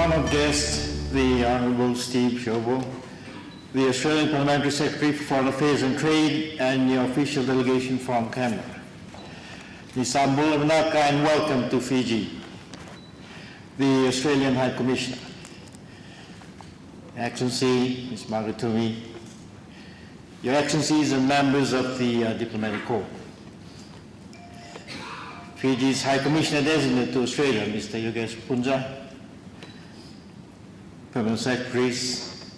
honored guest, the Honorable Steve Shobo, the Australian Parliamentary Secretary for Foreign Affairs and Trade, and your official delegation from Canberra. Nisambula Vinaka, and welcome to Fiji, the Australian High Commissioner. Excellency, Ms. Margaret Toomey, Your Excellencies and members of the Diplomatic Corps. Fiji's High Commissioner Designate to Australia, Mr. Yogesh Punja, Permanent Secretaries,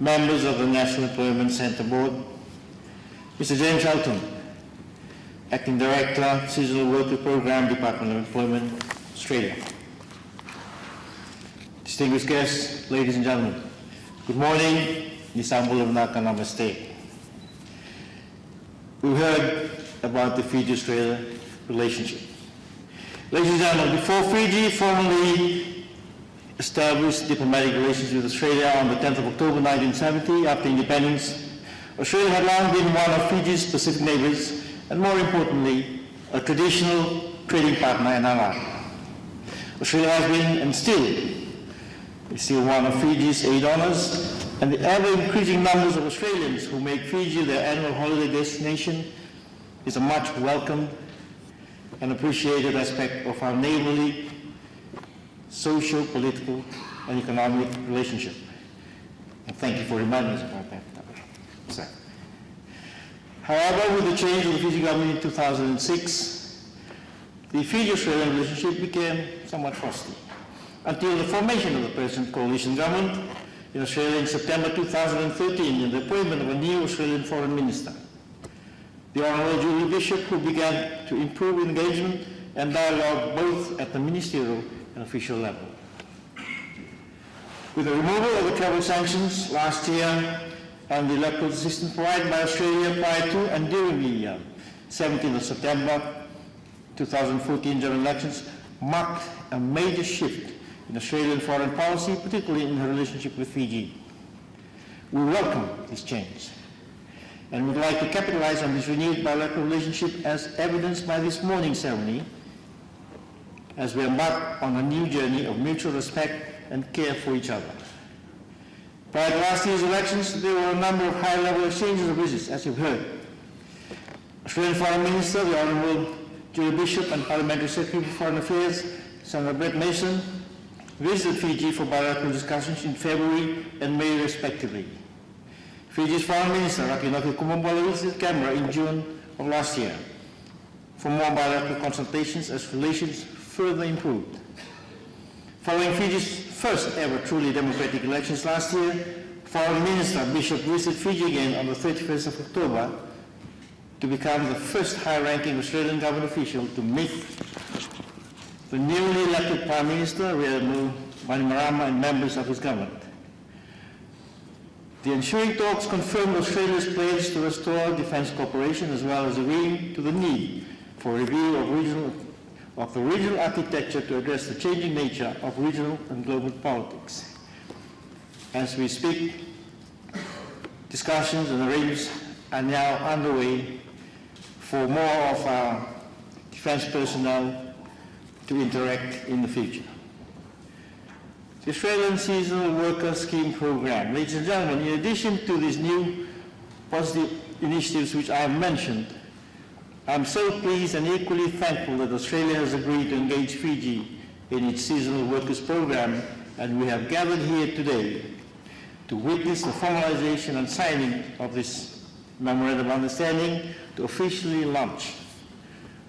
members of the National Employment Centre Board, Mr. James Shelton, Acting Director, Seasonal Worker Program, Department of Employment, Australia. Distinguished guests, ladies and gentlemen, good morning, Nisambula Vinaka, Namaste. We heard about the Fiji-Australia relationship. Ladies and gentlemen, before Fiji formally established diplomatic relations with Australia on the 10th of October 1970, after independence, Australia had long been one of Fiji's Pacific neighbors, and more importantly, a traditional trading partner and ally. Australia has been, and still, is still one of Fiji's 8 donors, and the ever-increasing numbers of Australians who make Fiji their annual holiday destination is a much welcomed and appreciated aspect of our neighborly, social, political, and economic relationship. And thank you for reminding us about that. However, with the change of the Fiji government in 2006, the Fiji-Australian relationship became somewhat frosty, until the formation of the present coalition government in Australia in September 2013 and the appointment of a new Australian Foreign Minister, the Honourable Joji Bishop, who began to improve engagement and dialogue both at the ministerial and official level. With the removal of the travel sanctions last year and the electoral assistance provided by Australia prior to and during the 17th of September 2014 general elections marked a major shift in Australian foreign policy, particularly in her relationship with Fiji. We welcome this change, and would like to capitalize on this renewed bilateral relationship as evidenced by this morning's ceremony, as we embark on a new journey of mutual respect and care for each other. Prior to last year's elections, there were a number of high-level exchanges of visits, as you've heard. Australian Foreign Minister, the Honourable Joji Bishop, and Parliamentary Secretary for Foreign Affairs, Senator Brett Mason, visited Fiji for bilateral discussions in February and May, respectively. Fiji's Foreign Minister, Rakinoki Kumambala, visited Canberra in June of last year for more bilateral consultations as relations further improved. Following Fiji's first ever truly democratic elections last year, Foreign Minister Bishop visited Fiji again on the 31st of October to become the first high-ranking Australian government official to meet the newly elected Prime Minister, Memorandum, and members of his government. The ensuing talks confirmed Australia's pledge to restore defence cooperation, as well as agreeing to the need for a review of the regional architecture to address the changing nature of regional and global politics. As we speak, discussions and arrangements are now underway for more of our defence personnel to interact in the future. The Australian Seasonal Worker Scheme Program. Ladies and gentlemen, in addition to these new positive initiatives which I have mentioned, I'm so pleased and equally thankful that Australia has agreed to engage Fiji in its Seasonal Workers Program, and we have gathered here today to witness the formalization and signing of this Memorandum of Understanding to officially launch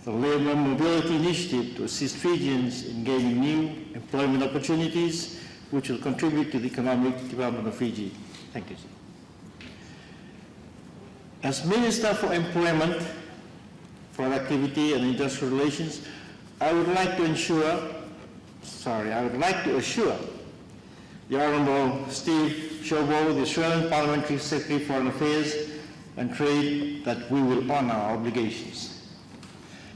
the Labour Mobility Initiative to assist Fijians in gaining new employment opportunities, which will contribute to the economic development of Fiji. Thank you, sir. As Minister for Employment, Productivity and Industrial Relations, I would like to assure the Honourable Steve Shobo, the Australian Parliamentary Secretary for Foreign Affairs and Trade, that we will honour our obligations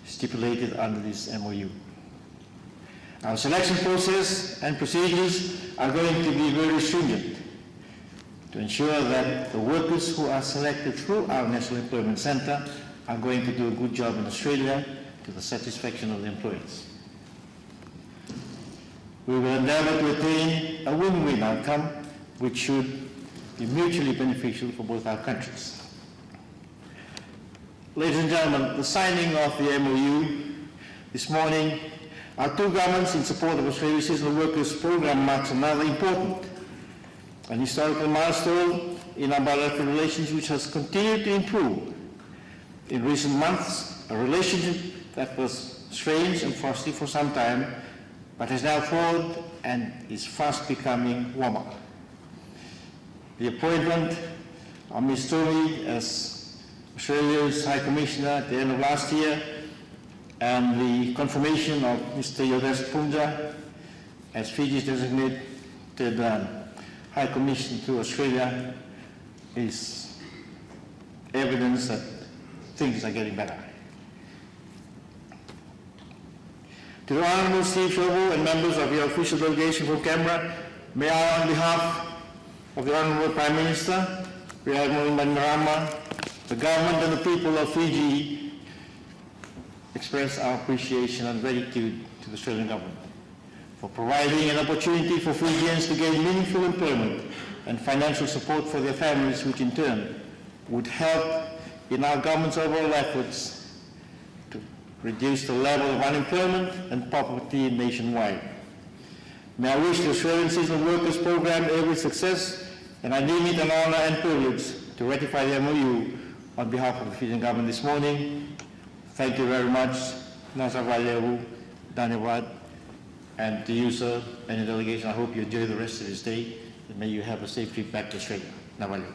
stipulated under this MOU. Our selection process and procedures are going to be very stringent to ensure that the workers who are selected through our National Employment Centre are going to do a good job in Australia to the satisfaction of the employers. We will endeavor to attain a win-win outcome which should be mutually beneficial for both our countries. Ladies and gentlemen, the signing of the MOU this morning, our two governments in support of Australia's seasonal workers program marks another important and historical milestone in our bilateral relations, which has continued to improve in recent months, a relationship that was strained and frosty for some time, but has now thawed and is fast becoming warmer. The appointment of Ms. Toomey as Australia's High Commissioner at the end of last year and the confirmation of Mr. Yogesh Punja as Fiji's designated High Commissioner to Australia is evidence that things are getting better. To the Honourable Steve Shobu and members of your official delegation from Canberra, may I, on behalf of the Honourable Prime Minister, the Honourable Memorandum, the government and the people of Fiji, express our appreciation and gratitude to the Australian government for providing an opportunity for Fijians to gain meaningful employment and financial support for their families, which in turn would help in our government's overall efforts to reduce the level of unemployment and poverty nationwide. May I wish the Australian Seasonal Workers Program every success, and I deem it an honour and privilege to ratify the MOU on behalf of the Fijian government this morning. Thank you very much. Nasa Valeu, Dhanyavad, and to you, sir, and your delegation. I hope you enjoy the rest of this day, and may you have a safe trip back to Australia. Navale.